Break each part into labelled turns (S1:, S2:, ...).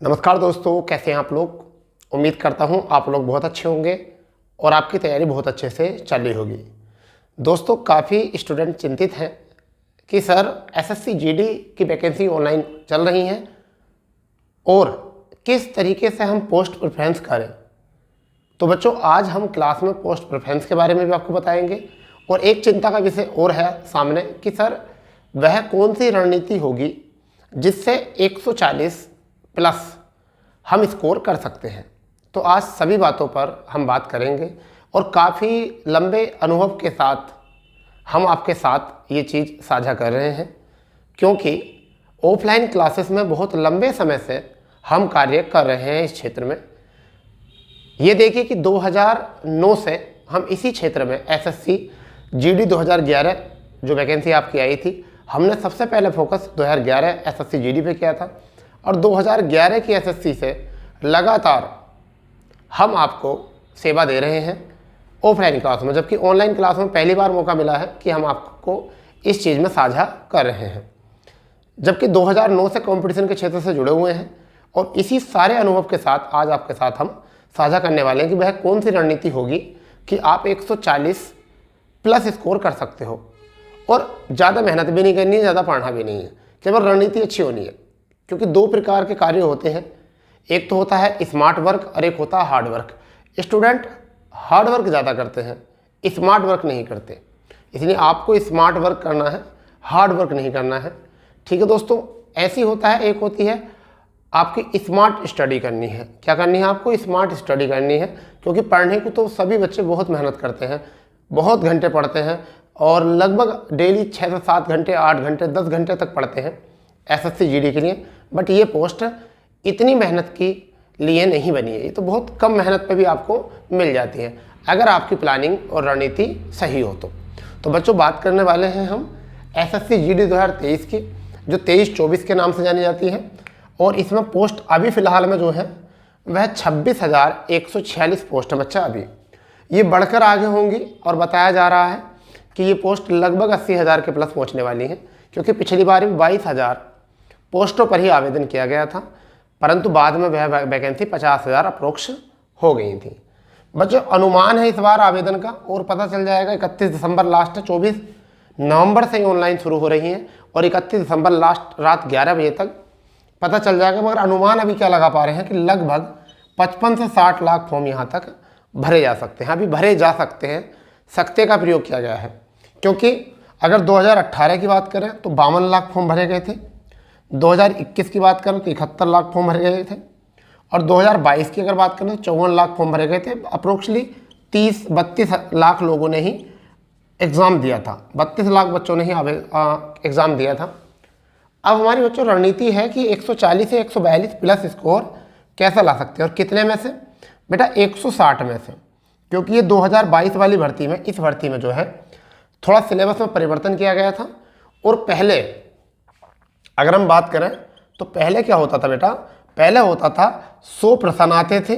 S1: नमस्कार दोस्तों, कैसे हैं आप लोग। उम्मीद करता हूं आप लोग बहुत अच्छे होंगे और आपकी तैयारी बहुत अच्छे से चल रही होगी। दोस्तों, काफ़ी स्टूडेंट चिंतित हैं कि सर एसएससी जीडी की वैकेंसी ऑनलाइन चल रही हैं और किस तरीके से हम पोस्ट प्रेफरेंस करें। तो बच्चों, आज हम क्लास में पोस्ट प्रेफरेंस के बारे में भी आपको बताएंगे और एक चिंता का विषय और है सामने कि सर वह कौन सी रणनीति होगी जिससे 140 प्लस हम स्कोर कर सकते हैं। तो आज सभी बातों पर हम बात करेंगे और काफ़ी लंबे अनुभव के साथ हम आपके साथ ये चीज़ साझा कर रहे हैं, क्योंकि ऑफलाइन क्लासेस में बहुत लंबे समय से हम कार्य कर रहे हैं इस क्षेत्र में। ये देखिए कि 2009 से हम इसी क्षेत्र में एसएससी जीडी 2011 जो वैकेंसी आपकी आई थी, हमने सबसे पहले फोकस 2011 एसएससी जीडी पे किया था और 2011 की एसएससी से लगातार हम आपको सेवा दे रहे हैं ऑफलाइन क्लास में, जबकि ऑनलाइन क्लास में पहली बार मौका मिला है कि हम आपको इस चीज़ में साझा कर रहे हैं। जबकि 2009 से कंपटीशन के क्षेत्र से जुड़े हुए हैं और इसी सारे अनुभव के साथ आज आपके साथ हम साझा करने वाले हैं कि वह कौन सी रणनीति होगी कि आप 140 प्लस स्कोर कर सकते हो और ज़्यादा मेहनत भी नहीं करनी है, ज़्यादा पढ़ना भी नहीं है, केवल रणनीति अच्छी होनी है। क्योंकि दो प्रकार के कार्य होते हैं, एक तो होता है स्मार्ट वर्क और एक होता है hard work. Student hard work ज़्यादा करते हैं, स्मार्ट वर्क नहीं करते, इसलिए आपको स्मार्ट वर्क करना है, हार्ड वर्क नहीं करना है। ठीक है दोस्तों, ऐसी होता है। एक होती है आपकी स्मार्ट स्टडी करनी है। क्या करनी है आपको? स्मार्ट स्टडी करनी है, क्योंकि पढ़ने को तो सभी बच्चे बहुत मेहनत करते हैं, बहुत घंटे पढ़ते हैं और लगभग डेली 6 से 7 घंटे, 8 घंटे, 10 घंटे तक पढ़ते हैं एसएससी जीडी के लिए। बट ये पोस्ट इतनी मेहनत की लिए नहीं बनी है, ये तो बहुत कम मेहनत पे भी आपको मिल जाती है अगर आपकी प्लानिंग और रणनीति सही हो तो बच्चों, बात करने वाले हैं हम एसएससी जीडी 2023 की, जो 23-24 के नाम से जानी जाती है। और इसमें पोस्ट अभी फ़िलहाल में जो है वह 26,146 पोस्ट है बच्चा। अभी ये बढ़कर आगे होंगी और बताया जा रहा है कि ये पोस्ट लगभग 80,000 के प्लस पहुँचने वाली हैं, क्योंकि पिछली बार भी 22,000 पोस्टों पर ही आवेदन किया गया था, परंतु बाद में वह वैकेंसी 50,000 अप्रोक्स हो गई थी। बच्चों, अनुमान है इस बार आवेदन का और पता चल जाएगा 31 दिसंबर लास्ट है। 24 नवंबर से ही ऑनलाइन शुरू हो रही हैं और 31 दिसंबर लास्ट रात 11 बजे तक पता चल जाएगा। मगर अनुमान अभी क्या लगा पा रहे हैं कि लगभग 55 से 60 लाख फॉर्म यहाँ तक भरे जा सकते हैं। अभी भरे जा सकते हैं, सकते का प्रयोग किया गया है, क्योंकि अगर 2018 की बात करें तो 52 लाख फॉर्म भरे गए थे, 2021 की बात करें तो 71 लाख फॉर्म भरे गए थे और 2022 की अगर बात करें तो 54 लाख फॉर्म भरे गए थे। अप्रोक्सली 30-32 लाख लोगों ने ही एग्ज़ाम दिया था, 32 लाख बच्चों ने ही एग्ज़ाम दिया था। अब हमारी बच्चों रणनीति है कि 140 से 142 प्लस स्कोर कैसा ला सकते हैं और कितने में से? बेटा 160 में से, क्योंकि ये 2022 वाली भर्ती में, इस भर्ती में जो है थोड़ा सिलेबस में परिवर्तन किया गया था। और पहले अगर हम बात करें तो पहले क्या होता था बेटा? पहले होता था 100 प्रश्न आते थे,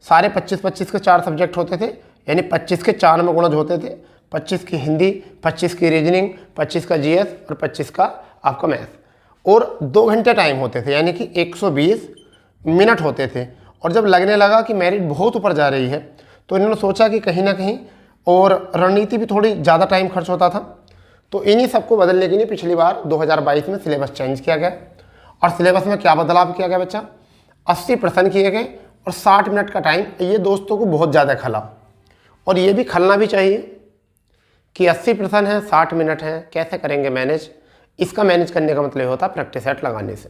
S1: सारे 25-25 के 4 सब्जेक्ट होते थे, यानी 25 के 4 में गुणज होते थे, 25 की हिंदी, 25 की रीजनिंग, 25 का जीएस और 25 का आपका मैथ, और 2 घंटे टाइम होते थे, यानी कि 120 मिनट होते थे। और जब लगने लगा कि मेरिट बहुत ऊपर जा रही है तो इन्होंने सोचा कि कहीं ना कहीं, और रणनीति भी थोड़ी ज़्यादा टाइम खर्च होता था, तो इन्हीं सबको बदलने के लिए पिछली बार 2022 में सिलेबस चेंज किया गया। और सिलेबस में क्या बदलाव किया गया बच्चा? 80 प्रश्न किए गए और 60 मिनट का टाइम। ये दोस्तों को बहुत ज़्यादा खला, और ये भी खलना भी चाहिए कि 80 प्रश्न है, 60 मिनट हैं, कैसे करेंगे मैनेज? इसका मैनेज करने का मतलब होता है प्रैक्टिस सेट लगाने से।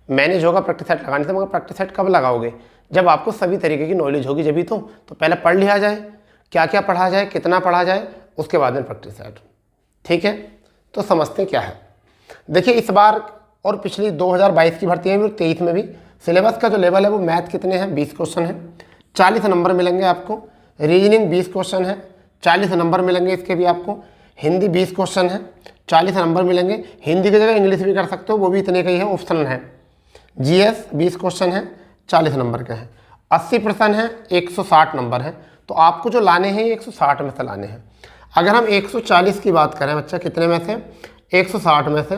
S1: मैनेज होगा प्रैक्टिस सेट लगाने से, मगर प्रैक्टिस सेट कब लगाओगे? जब आपको सभी तरीके की नॉलेज होगी, जब तो पहले पढ़ लिया जाए, क्या क्या पढ़ा जाए, कितना पढ़ा जाए, उसके बाद में प्रैक्टिस सेट। ठीक है, तो समझते हैं क्या है। देखिए, इस बार और पिछली 2022 की भर्ती में भी और 23 में भी सिलेबस का जो लेवल है वो मैथ कितने हैं? 20 क्वेश्चन है, 40 नंबर मिलेंगे आपको। रीजनिंग 20 क्वेश्चन है, 40 नंबर मिलेंगे इसके भी आपको। हिंदी 20 क्वेश्चन है, 40 नंबर मिलेंगे। हिंदी की जगह इंग्लिश भी कर सकते हो, वो भी इतने का ही है, ऑप्शनल है। जीएस 20 क्वेश्चन है, 40 नंबर के हैं। 80 प्रश्न है, 160 नंबर है। तो आपको जो लाने हैं ये 160 में से लाने हैं। अगर हम 140 की बात करें बच्चा, कितने में से? 160 में से,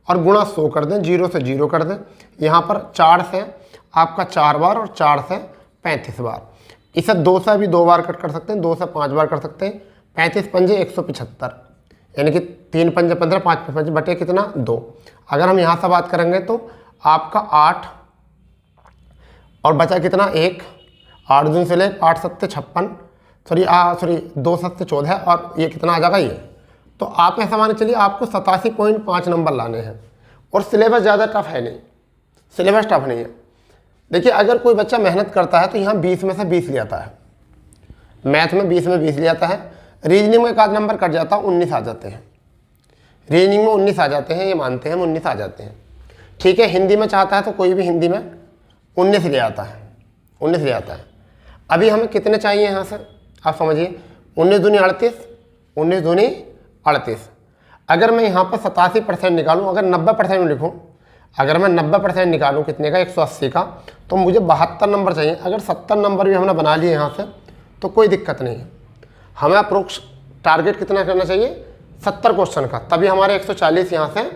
S1: और गुणा 100 कर दें, 0 से 0 कर दें। यहाँ पर 4 से आपका 4 बार और 4 से 35 बार। इसे 2 से भी 2 बार कट कर सकते हैं, 2 से 5 बार कर सकते हैं। 35 पंजे 175, यानी कि 3 पंजे 15, 5 पंजे बटे कितना 2। अगर हम यहाँ से बात करेंगे तो आपका 8 और बचा कितना 1, 8 दूनी से ले 8 सत्ते 56, सॉरी 2 सत्ते 14 और ये कितना आ जाएगा ये। तो आप ऐसा मान के चलिए आपको 87.5 नंबर लाने हैं और सिलेबस ज़्यादा टफ है नहीं, सिलेबस टफ नहीं है। देखिए अगर कोई बच्चा मेहनत करता है तो यहाँ 20 में से 20 ले आता है, मैथ में 20 में 20 ले आता है, रीजनिंग में एक आध नंबर कट जाता है, 19 आ जाते हैं, रीजनिंग में 19 आ जाते हैं, ये मानते हैं हम 19 आ जाते हैं। ठीक है, हिंदी में चाहता है तो कोई भी हिंदी में 19 ले आता है, 19 ले आता है। अभी हमें कितने चाहिए यहाँ से आप समझिए, 19 दूनी 38, 19 दूनी 38। अगर मैं यहाँ पर 87% निकालूँ, अगर 90% में लिखूँ, अगर मैं 90% निकालूँ कितने का 180 का, तो मुझे 72 नंबर चाहिए। अगर 70 नंबर भी हमने बना लिए यहाँ से तो कोई दिक्कत नहीं है। हमें अप्रोक्स टारगेट कितना करना चाहिए 70 क्वेश्चन का, तभी हमारे 140 यहाँ से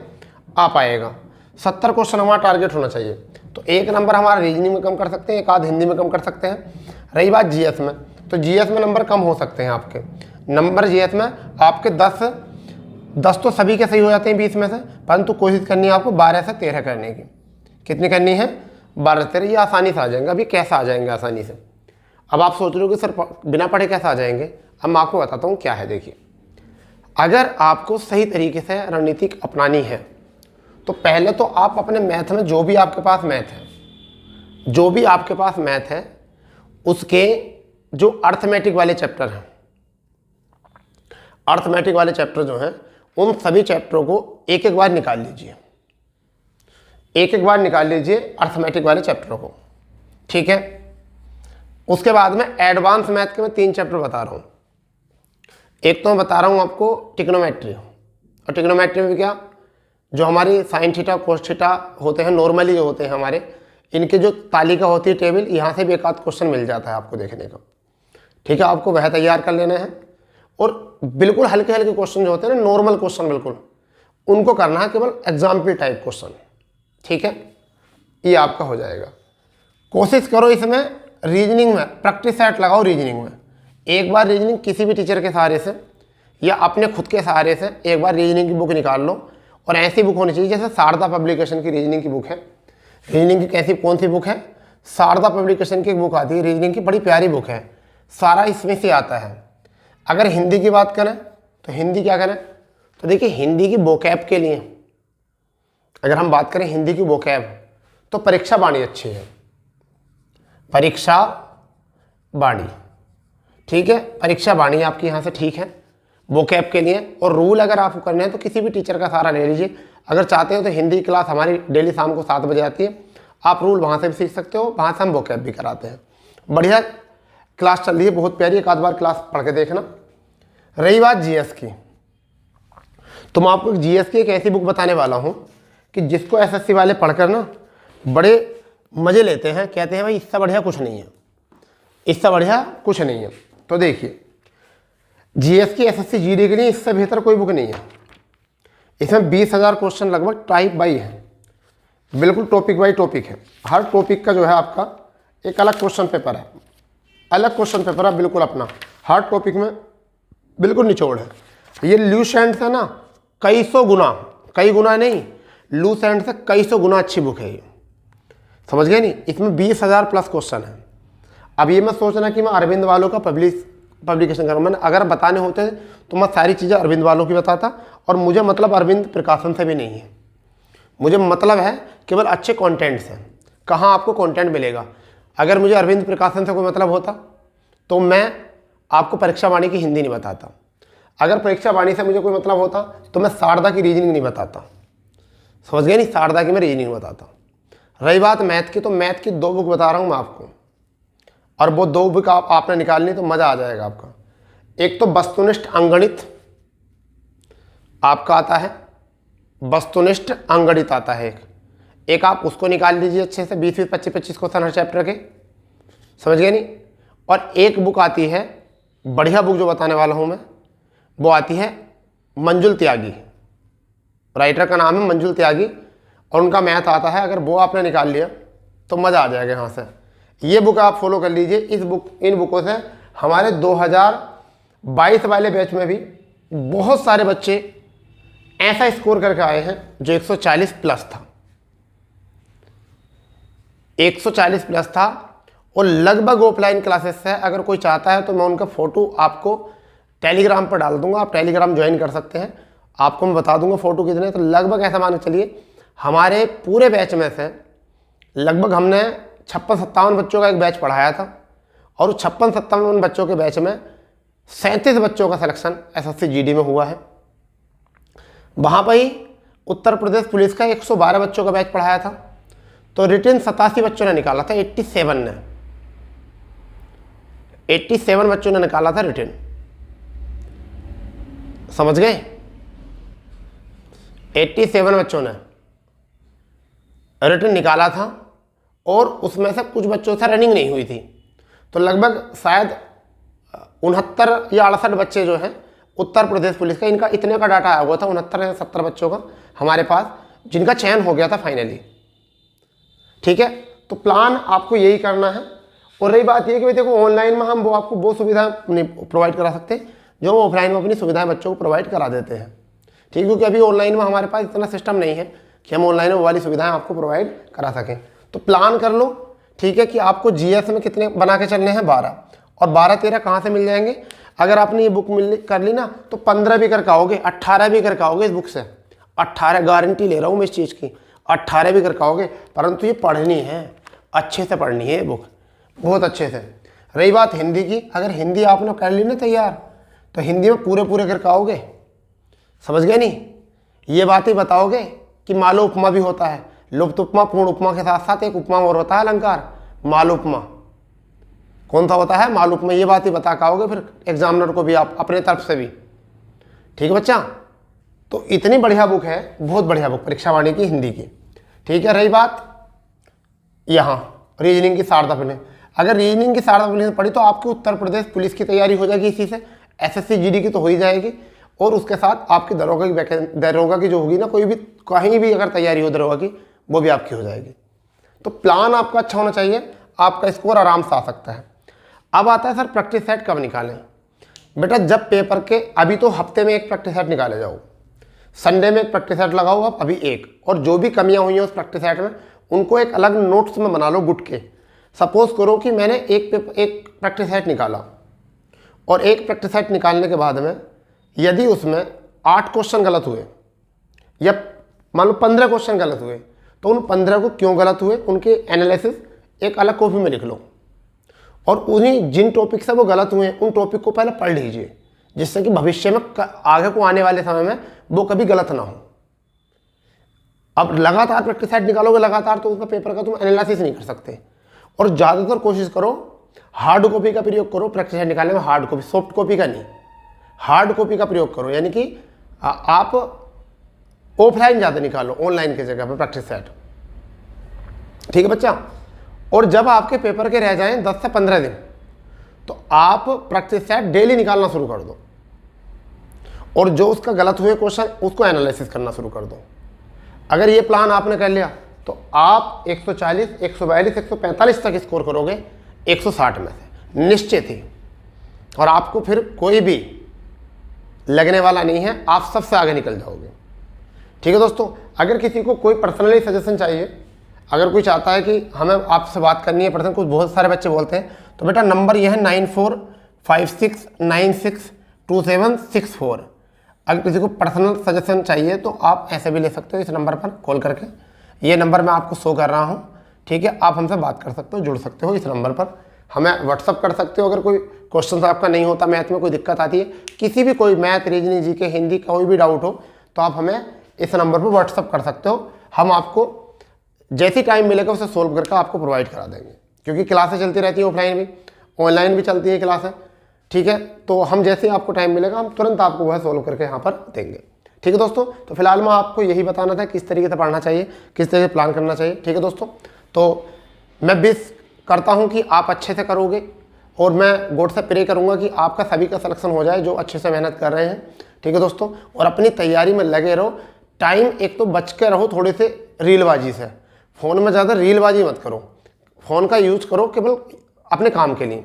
S1: आ पाएगा। 70 क्वेश्चन हमारा टारगेट होना चाहिए। तो 1 नंबर हमारा रीजनिंग में कम कर सकते हैं, एक आध हिंदी में कम कर सकते हैं। रही बात जीएस में, तो जीएस में नंबर कम हो सकते हैं आपके नंबर। जीएस में आपके 10 तो सभी के सही हो जाते हैं 20 में से, परंतु कोशिश करनी है आपको 12 से 13 करने की। कितनी करनी है 12 से 13, ये आसानी से आ जाएंगे। अभी कैसे आ जाएंगे आसानी से, अब आप सोच रहे हो कि सर बिना पढ़े कैसे आ जाएंगे, अब मैं आपको बताता हूँ क्या है। देखिए अगर आपको सही तरीके से रणनीति अपनानी है तो पहले तो आप अपने मैथ में जो भी आपके पास मैथ है, जो भी आपके पास मैथ है उसके जो अर्थमेटिक वाले चैप्टर हैं, अर्थमेटिक वाले चैप्टर जो हैं उन सभी चैप्टरों को एक एक बार निकाल लीजिए, एक एक बार निकाल लीजिए अर्थमेटिक वाले चैप्टरों को। ठीक है, उसके बाद में एडवांस मैथ के मैं 3 चैप्टर बता रहा हूँ। एक तो मैं बता रहा हूँ आपको टिग्नोमेट्री, और टिग्नोमेट्री में भी क्या, जो हमारी साइन थीटा कोस थीटा होते हैं नॉर्मली जो होते हैं हमारे, इनकी जो तालिका होती है टेबल, यहाँ से भी एक आध क्वेश्चन मिल जाता है आपको देखने को। ठीक है, आपको वह तैयार कर लेना है और बिल्कुल हल्के हल्के क्वेश्चन जो होते हैं ना, नॉर्मल क्वेश्चन बिल्कुल, उनको करना है, केवल एग्जाम्पल टाइप क्वेश्चन। ठीक है, ये आपका हो जाएगा। कोशिश करो इसमें रीजनिंग में प्रैक्टिस सेट लगाओ। रीजनिंग में एक बार रीजनिंग किसी भी टीचर के सहारे से या अपने खुद के सहारे से एक बार रीजनिंग की बुक निकाल लो, और ऐसी बुक होनी चाहिए जैसे शारदा पब्लिकेशन की रीजनिंग की बुक है। रीजनिंग की कैसी कौन सी बुक है, शारदा पब्लिकेशन की एक बुक आती है रीजनिंग की, बड़ी प्यारी बुक है, सारा इसमें से आता है। अगर हिंदी की बात करें तो हिंदी क्या करें, तो देखिए हिंदी की वोकैब के लिए अगर हम बात करें हिंदी की वोकैब, तो परीक्षा वाणी अच्छी है, परीक्षा वाणी। ठीक है, परीक्षा वाणी आपकी यहाँ से ठीक है वोकैब के लिए। और रूल अगर आपको करने हैं तो किसी भी टीचर का सहारा ले लीजिए। अगर चाहते हो तो हिंदी क्लास हमारी डेली शाम को 7 बजे आती है, आप रूल वहाँ से भी सीख सकते हो, वहाँ से हम वोकैब भी कराते हैं। बढ़िया क्लास चल रही है, बहुत प्यारी, एक आध बार क्लास पढ़ के देखना। रही बात जीएस की, तो मैं आपको जीएस की एक ऐसी बुक बताने वाला हूँ कि जिसको एसएससी वाले पढ़कर ना बड़े मज़े लेते हैं, कहते हैं भाई इससे बढ़िया कुछ नहीं है, इससे बढ़िया कुछ नहीं है। तो देखिए जीएस की एसएससी जीडी के लिए इससे बेहतर कोई बुक नहीं है। इसमें 20,000 क्वेश्चन लगभग टाइप बाई है, बिल्कुल टॉपिक बाई टॉपिक है। हर टॉपिक का जो है आपका एक अलग क्वेश्चन पेपर है, अलग क्वेश्चन पेपर है बिल्कुल अपना, हर टॉपिक में बिल्कुल निचोड़ है। ये लूसेंट से ना कई सौ गुना नहीं, लूसेंट से कई सौ गुना अच्छी बुक है ये, समझ गए नहीं। इसमें 20,000 प्लस क्वेश्चन है। अब ये मैं सोचना कि मैं अरविंद वालों का पब्लिकेशन करूँ, मैंने अगर बताने होते तो मैं सारी चीज़ें अरविंद वालों की बताता, और मुझे मतलब अरविंद प्रकाशन से भी नहीं है, मुझे मतलब है केवल अच्छे कंटेंट से। कहाँ आपको कंटेंट मिलेगा, अगर मुझे अरविंद प्रकाशन से कोई मतलब होता तो मैं आपको परीक्षा वाणी की हिंदी नहीं बताता, अगर परीक्षा वाणी से मुझे कोई मतलब होता तो मैं शारदा की रीजनिंग नहीं बताता, समझ गए नहीं, शारदा की मैं रीजनिंग बताता। रही बात मैथ की, तो मैथ की 2 बुक बता रहा हूँ मैं आपको, और वो 2 बुक आपने निकालनी तो मज़ा आ जाएगा आपका। एक तो वस्तुनिष्ठ अंगणित आपका आता है, वस्तुनिष्ठ अंगणित आता है एक आप उसको निकाल लीजिए अच्छे से, 20 25 क्वेश्चन हर चैप्टर के, समझ गए नहीं। और एक बुक आती है, बढ़िया बुक जो बताने वाला हूँ मैं, वो आती है मंजुल त्यागी, राइटर का नाम है मंजुल त्यागी, और उनका मैथ आता है। अगर वो आपने निकाल लिया तो मज़ा आ जाएगा यहाँ से। ये बुक आप फॉलो कर लीजिए। इन बुकों से हमारे 2022 वाले बैच में भी बहुत सारे बच्चे ऐसा स्कोर करके आए हैं जो 140 प्लस था, 140 प्लस था। और लगभग ऑफलाइन क्लासेस है, अगर कोई चाहता है तो मैं उनका फ़ोटो आपको टेलीग्राम पर डाल दूंगा, आप टेलीग्राम ज्वाइन कर सकते हैं, आपको मैं बता दूंगा फ़ोटो कितने। तो लगभग ऐसा मान के चलिए हमारे पूरे बैच में से लगभग हमने 56-57 बच्चों का एक बैच पढ़ाया था, और 56-57 बच्चों के बैच में 37 बच्चों का सिलेक्शन SSC GD में हुआ है। वहाँ पर ही उत्तर प्रदेश पुलिस का 112 बच्चों का बैच पढ़ाया था, तो रिटन 87 बच्चों ने निकाला था, 87 बच्चों ने निकाला था रिटन। समझ गए? 87 बच्चों ने रिटन निकाला था, और उसमें से कुछ बच्चों से रनिंग नहीं हुई थी। तो लगभग शायद 69 या 68 बच्चे जो हैं उत्तर प्रदेश पुलिस का, इनका इतने का डाटा आया हुआ था, 69 या 70 बच्चों का हमारे पास, जिनका चयन हो गया था फाइनली। ठीक है, तो प्लान आपको यही करना है। और रही बात ये कि भाई देखो, ऑनलाइन में हम वो आपको वो सुविधा नहीं प्रोवाइड करा सकते जो हम ऑफलाइन में अपनी सुविधाएं बच्चों को प्रोवाइड करा देते हैं। ठीक, क्योंकि अभी ऑनलाइन में हमारे पास इतना सिस्टम नहीं है कि हम ऑनलाइन में वो वाली सुविधाएं आपको प्रोवाइड करा सकें। तो प्लान कर लो, ठीक है, कि आपको GS में कितने बना के चलने हैं, 12, और 12-13 कहाँ से मिल जाएंगे। अगर आपने ये बुक कर ली ना तो 15 भी करके आओगे, 18 भी करके आओगे इस बुक से, 18 गारंटी ले रहा हूँ मैं इस चीज़ की, 18 भी करके आओगे। परंतु ये पढ़नी है, अच्छे से पढ़नी है ये बुक, बहुत अच्छे से। रही बात हिंदी की, अगर हिंदी आपने कर ली ना तैयार, तो हिंदी में पूरे करके आओगे। समझ गए नहीं? ये बात ही बताओगे कि मालो उपमा भी होता है, लुप्त उपमा, पूर्ण उपमा के साथ साथ एक उपमा और होता है अलंकार, मालोपमा। कौन सा होता है? मालूपमा। ये बात ही बता के आओगे फिर एग्जामिनर को भी, आप अपने तरफ से भी। ठीक है बच्चा, तो इतनी बढ़िया बुक है, बहुत बढ़िया बुक परीक्षा वाणी की हिंदी की। ठीक है, रही बात यहाँ रीजनिंग की शारदा फिल्म, अगर रीजनिंग की शारदा फिल्म पढ़ी तो आपकी उत्तर प्रदेश पुलिस की तैयारी हो जाएगी इसी से, SSC GD की तो हो ही जाएगी, और उसके साथ आपकी दरोगा की जो होगी ना, कोई भी कहीं भी अगर तैयारी हो दरोगा की, वो भी आपकी हो जाएगी। तो प्लान आपका अच्छा होना चाहिए, आपका स्कोर आराम से आ सकता है। अब आता है सर प्रैक्टिस सेट कब निकालें। बेटा जब पेपर के, अभी तो हफ्ते में एक प्रैक्टिस सेट निकाले जाओ, संडे में एक प्रैक्टिस सेट लगाओ आप अभी एक, और जो भी कमियां हुई हैं उस प्रैक्टिस सेट में उनको एक अलग नोट्स में बना लो गुट के। सपोज करो कि मैंने एक प्रैक्टिस सेट निकाला, और एक प्रैक्टिस सेट निकालने के बाद में यदि उसमें 8 क्वेश्चन गलत हुए, या मान लो 15 क्वेश्चन गलत हुए, तो उन 15 को क्यों गलत हुए उनके एनालिसिस एक अलग कॉपी में लिख लो, और उन्हीं जिन टॉपिक से वो गलत हुए उन टॉपिक को पहले पढ़ लीजिए, जिससे कि भविष्य में आगे को आने वाले समय में वो कभी गलत ना हो। अब लगातार प्रैक्टिस सेट निकालोगे लगातार, तो उसका पेपर का तुम एनालिसिस नहीं कर सकते। और ज़्यादातर कोशिश करो हार्ड कॉपी का प्रयोग करो प्रैक्टिस सेट निकालने में, हार्ड कॉपी, सॉफ्ट कॉपी का नहीं, हार्ड कॉपी का प्रयोग करो। यानी कि आप ऑफलाइन ज़्यादा निकालो ऑनलाइन की जगह पर प्रैक्टिस सेट। ठीक है बच्चा, और जब आपके पेपर के रह जाएं 10 से 15 दिन, तो आप प्रैक्टिस सेट डेली निकालना शुरू कर दो, और जो उसका गलत हुए क्वेश्चन उसको एनालिसिस करना शुरू कर दो। अगर ये प्लान आपने कर लिया तो आप 140, 142, 145 तक स्कोर करोगे 160 में से, निश्चित ही। और आपको फिर कोई भी लगने वाला नहीं है, आप सबसे आगे निकल जाओगे। ठीक है दोस्तों, अगर किसी को कोई पर्सनली सजेशन चाहिए, अगर कोई चाहता है कि हमें आपसे बात करनी है पर्सनल, कुछ बहुत सारे बच्चे बोलते हैं, तो बेटा नंबर ये है 9456962764। अगर किसी को पर्सनल सजेशन चाहिए तो आप ऐसे भी ले सकते हो, इस नंबर पर कॉल करके, ये नंबर मैं आपको शो कर रहा हूँ। ठीक है, आप हमसे बात कर सकते हो, जुड़ सकते हो इस नंबर पर, हमें व्हाट्सअप कर सकते हो। अगर कोई क्वेश्चन आपका नहीं होता, मैथ में कोई दिक्कत आती है, किसी भी कोई मैथ, रीजनिंग, जीके, हिंदी, कोई भी डाउट हो, तो आप हमें इस नंबर पर व्हाट्सअप कर सकते हो। हम आपको जैसी टाइम मिलेगा उसे सोल्व करके आपको प्रोवाइड करा देंगे, क्योंकि क्लासें चलती रहती है, ऑफलाइन भी ऑनलाइन भी चलती है क्लासें। ठीक है, तो हम जैसे आपको टाइम मिलेगा हम तुरंत आपको वह सोल्व करके यहाँ पर देंगे। ठीक है दोस्तों, तो फिलहाल मैं आपको यही बताना था किस तरीके से पढ़ना चाहिए, किस तरीके से प्लान करना चाहिए। ठीक है दोस्तों, तो मैं विश करता हूँ कि आप अच्छे से करोगे, और मैं गॉड से प्रे करूँगा कि आपका सभी का सिलेक्शन हो जाए जो अच्छे से मेहनत कर रहे हैं। ठीक है दोस्तों, और अपनी तैयारी में लगे रहो। टाइम एक तो बच के रहो थोड़े से रीलबाजी से, फ़ोन में ज़्यादा रीलबाजी मत करो, फ़ोन का यूज़ करो केवल अपने काम के लिए।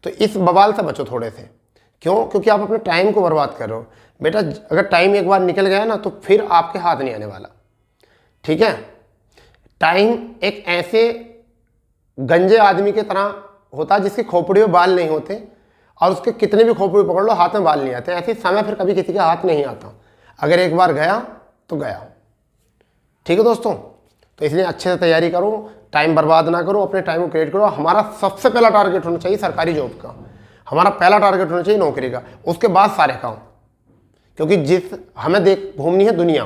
S1: तो इस बवाल से बचो थोड़े से। क्यों? क्योंकि आप अपने टाइम को बर्बाद कर रहे हो। बेटा अगर टाइम एक बार निकल गया ना तो फिर आपके हाथ नहीं आने वाला, ठीक है। टाइम एक ऐसे गंजे आदमी की तरह होता है जिसके खोपड़ी में बाल नहीं होते और उसके कितने भी खोपड़ी पकड़ लो हाथ में बाल नहीं आते। ऐसे समय फिर कभी किसी के हाथ नहीं आता। अगर एक बार गया तो गया, ठीक है दोस्तों। तो इसलिए अच्छे से तैयारी करो, टाइम बर्बाद ना करो, अपने टाइम को क्रिएट करो। हमारा सबसे पहला टारगेट होना चाहिए सरकारी जॉब का, हमारा पहला टारगेट होना चाहिए नौकरी का, उसके बाद सारे काम। क्योंकि हमें घूमनी है दुनिया,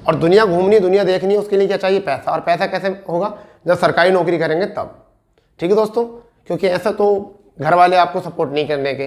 S1: और दुनिया घूमनी, दुनिया देखनी है, उसके लिए क्या चाहिए? पैसा। और पैसा कैसे होगा? जब सरकारी नौकरी करेंगे तब, ठीक है दोस्तों। क्योंकि ऐसा तो घर वाले आपको सपोर्ट नहीं करने के,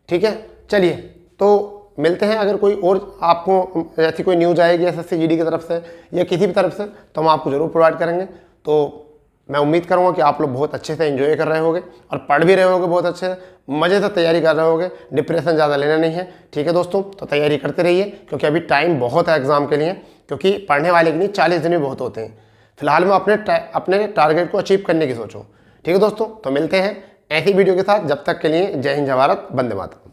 S1: ठीक है। चलिए तो मिलते हैं। अगर कोई और आपको ऐसी कोई न्यूज़ आएगी SSC GD की तरफ से या किसी भी तरफ से तो हम आपको ज़रूर प्रोवाइड करेंगे। तो मैं उम्मीद करूँगा कि आप लोग बहुत अच्छे से एंजॉय कर रहे होगे और पढ़ भी रहे होगे बहुत अच्छे से, मज़े से तैयारी कर रहे होगे। डिप्रेशन ज़्यादा लेना नहीं है, ठीक है दोस्तों। तो तैयारी करते रहिए क्योंकि अभी टाइम बहुत है एग्ज़ाम के लिए, क्योंकि पढ़ने वाले के लिए 40 दिन भी बहुत होते हैं। फिलहाल में अपने टारगेट को अचीव करने की सोचो, ठीक है दोस्तों। तो मिलते हैं ऐसी वीडियो के साथ। जब तक के लिए जय हिंद, जय भारत, वंदे मातरम।